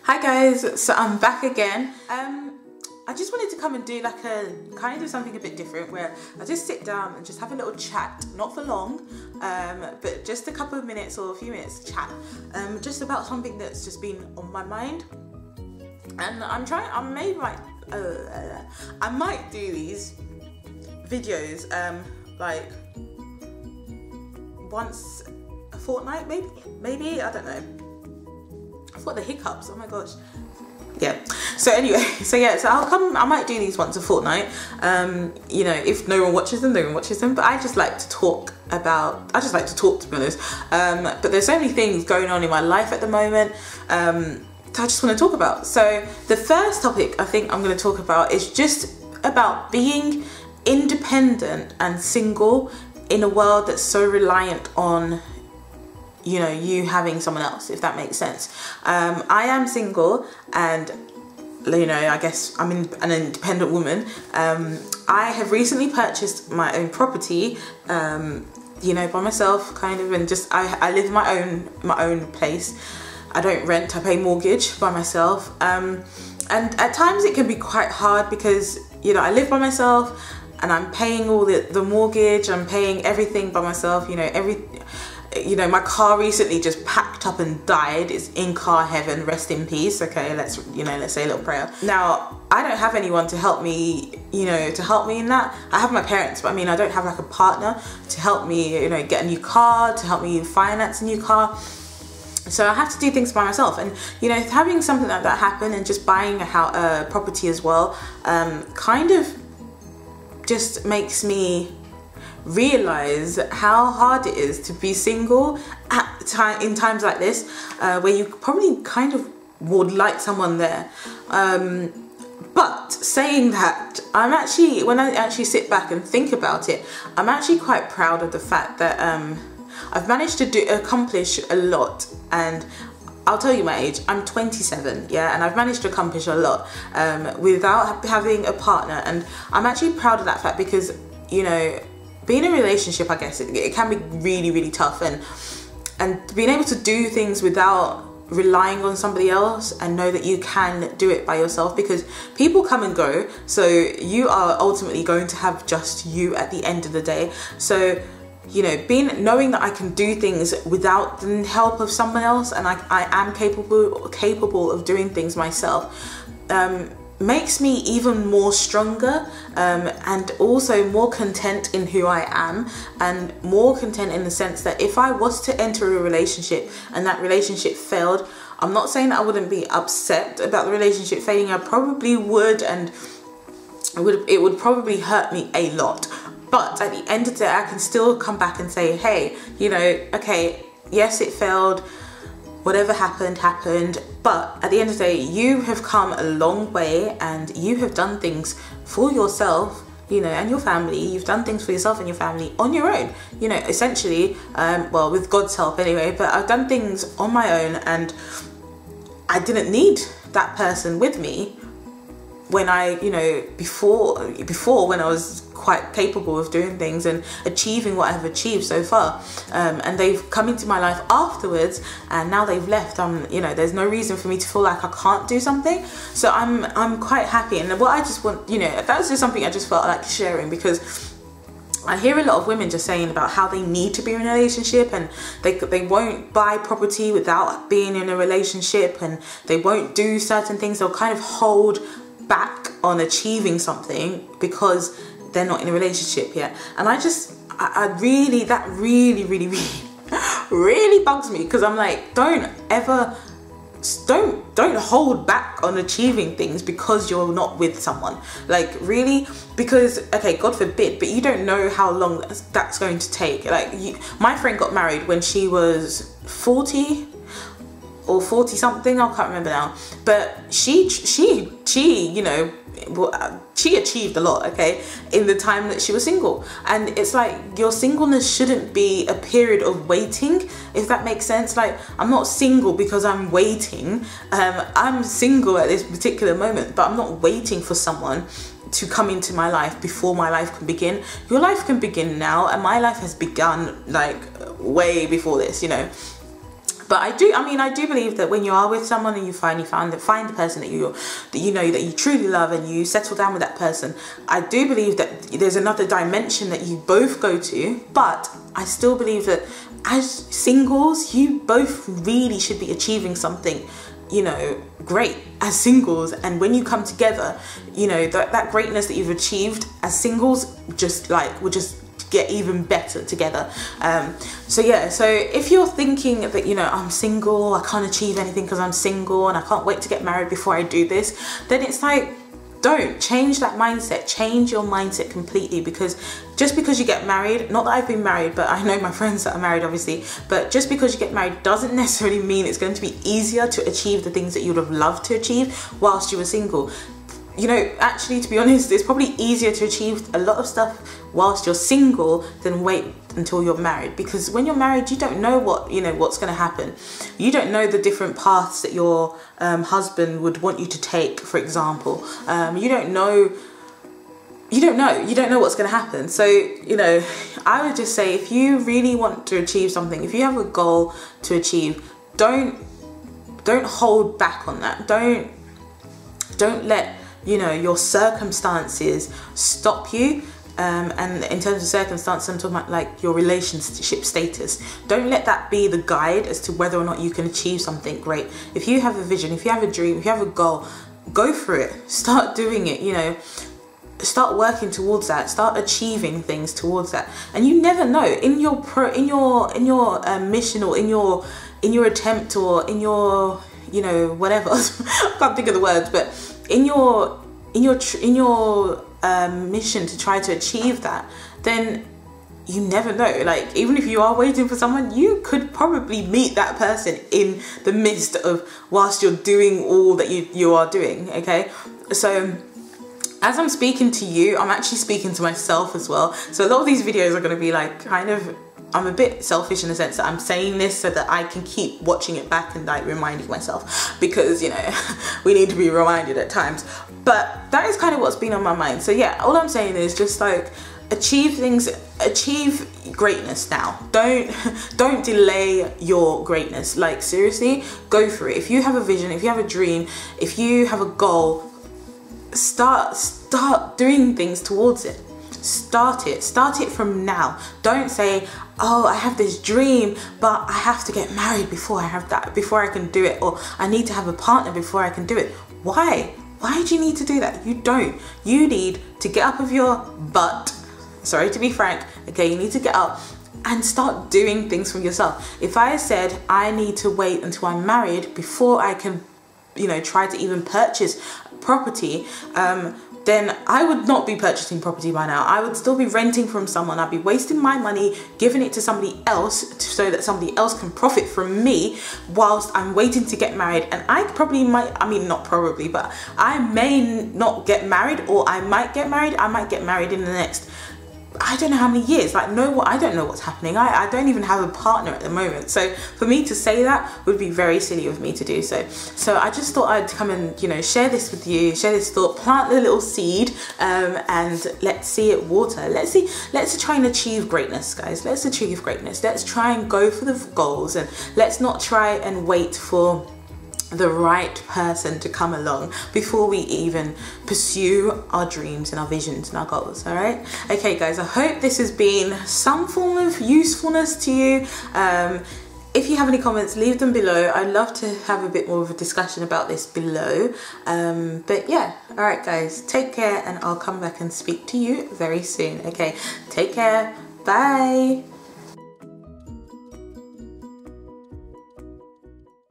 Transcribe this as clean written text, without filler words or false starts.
Hi guys, so I'm back again. I just wanted to come and do like a kind of something a bit different where I just sit down and just have a little chat, not for long, but just a couple of minutes or a few minutes chat, just about something that's just been on my mind. And I might do these videos like once a fortnight, maybe, I don't know. I've got the hiccups, oh my gosh. Yeah, so anyway, so I might do these once a fortnight. You know, if no one watches them, but I just like to talk to be honest. But there's so many things going on in my life at the moment that I just want to talk about. So the first topic I think I'm going to talk about is just about being independent and single in a world that's so reliant on, you know, you having someone else, if that makes sense. I am single and, you know, I guess I'm an independent woman. I have recently purchased my own property, you know, by myself kind of, and just I live in my own place. I don't rent, I pay mortgage by myself. And at times it can be quite hard because, you know, I live by myself and I'm paying all the mortgage, I'm paying everything by myself, you know, my car recently just packed up and died. It's in car heaven, rest in peace. Okay, let's say a little prayer. Now, I don't have anyone to help me, in that. I have my parents, but I mean, I don't have like a partner to help me, you know, get a new car, to help me finance a new car. So I have to do things by myself, and you know, having something like that happen and just buying a property as well, kind of just makes me realize how hard it is to be single in times like this, where you probably kind of would like someone there. But saying that, when I actually sit back and think about it, I'm actually quite proud of the fact that I've managed to accomplish a lot. And I'll tell you my age, I'm 27, yeah, and I've managed to accomplish a lot without having a partner. And I'm actually proud of that fact because, you know, being in a relationship, I guess it can be really, really tough, and being able to do things without relying on somebody else and know that you can do it by yourself, because people come and go, so you are ultimately going to have just you at the end of the day. So, you know, knowing that I can do things without the help of someone else, and I am capable of doing things myself, makes me even more stronger, and also more content in who I am, and more content in the sense that if I was to enter a relationship and that relationship failed, I'm not saying that I wouldn't be upset about the relationship failing. I probably would, and it would probably hurt me a lot. But at the end of the day, I can still come back and say, hey, you know, okay, yes, it failed. Whatever happened, but at the end of the day, you have come a long way and you have done things for yourself, you know, and your family. You've done things for yourself and your family on your own, you know, essentially, well, with God's help anyway, but I've done things on my own, and I didn't need that person with me when I, you know, before when I was quite capable of doing things and achieving what I've achieved so far, and they've come into my life afterwards, and now they've left. You know, there's no reason for me to feel like I can't do something. So I'm quite happy, and what I just want, you know, that's just something I just felt like sharing, because I hear a lot of women just saying about how they need to be in a relationship, and they won't buy property without being in a relationship, and they won't do certain things. They'll kind of hold back on achieving something because they're not in a relationship yet. And that really bugs me, because I'm like, don't hold back on achieving things because you're not with someone. Like, really, because, okay, God forbid, but you don't know how long that's going to take. Like, my friend got married when she was 40 or 40 something, I can't remember now, but she you know, she achieved a lot, okay, in the time that she was single. And it's like, your singleness shouldn't be a period of waiting, if that makes sense. Like, I'm not single because I'm waiting. I'm single at this particular moment, but I'm not waiting for someone to come into my life before my life can begin. Your life can begin now, and my life has begun like way before this, you know. But I do believe that when you are with someone and you find the person that you truly love, and you settle down with that person, I do believe that there's another dimension that you both go to. But I still believe that as singles, you both really should be achieving something, you know, great as singles. And when you come together, you know, that greatness that you've achieved as singles will just get even better together. So yeah, so if you're thinking that, you know, I'm single, I can't achieve anything because I'm single and I can't wait to get married before I do this, then it's like, don't change that mindset. Change your mindset completely, because just because you get married, not that I've been married, but I know my friends that are married obviously, but just because you get married doesn't necessarily mean it's going to be easier to achieve the things that you would have loved to achieve whilst you were single. You know, actually, to be honest, it's probably easier to achieve a lot of stuff whilst you're single than wait until you're married. Because when you're married, you don't know what's going to happen. You don't know the different paths that your husband would want you to take, for example. You don't know what's going to happen. So, you know, I would just say, if you really want to achieve something, if you have a goal to achieve, don't hold back on that. Don't let, you know, your circumstances stop you. And in terms of circumstances, I'm talking about like your relationship status. Don't let that be the guide as to whether or not you can achieve something great. If you have a vision, if you have a dream, if you have a goal, go for it. Start doing it, you know. Start working towards that. Start achieving things towards that. And you never know, in your mission, or in your attempt, or in your, you know, whatever. I can't think of the words, but in your mission to try to achieve that, then you never know. Like, even if you are waiting for someone, you could probably meet that person in the midst of whilst you're doing all that you are doing. Okay, so as I'm speaking to you, I'm actually speaking to myself as well. So a lot of these videos are going to be like kind of, I'm a bit selfish in the sense that I'm saying this so that I can keep watching it back and like reminding myself, because, you know, we need to be reminded at times. But that is kind of what's been on my mind. So yeah, all I'm saying is just like, achieve greatness now. Don't delay your greatness. Like, seriously, go for it. If you have a vision, if you have a dream, if you have a goal, start doing things towards it. Start it from now. Don't say, oh, I have this dream, but I have to get married before I can do it, or I need to have a partner before I can do it. Why do you need to do that? You don't. You need to get up of your butt, sorry to be frank, okay, you need to get up and start doing things for yourself. If I said I need to wait until I'm married before I can, you know, try to even purchase property, then I would not be purchasing property by now. I would still be renting from someone. I'd be wasting my money, giving it to somebody else so that somebody else can profit from me whilst I'm waiting to get married. And I probably might, I mean, not probably, but I may not get married, or I might get married. I might get married in the next, I don't know how many years. Like, no, I don't know what's happening. I don't even have a partner at the moment. So for me to say that would be very silly of me to do so. So I just thought I'd come and, you know, share this with you, share this thought, plant the little seed, and let's see it water. Let's try and achieve greatness, guys. Let's achieve greatness. Let's try and go for the goals, and let's not try and wait for the right person to come along before we even pursue our dreams and our visions and our goals. All right, okay guys, I hope this has been some form of usefulness to you. If you have any comments, leave them below. I'd love to have a bit more of a discussion about this below. But yeah, all right guys, take care, and I'll come back and speak to you very soon. Okay, take care, bye.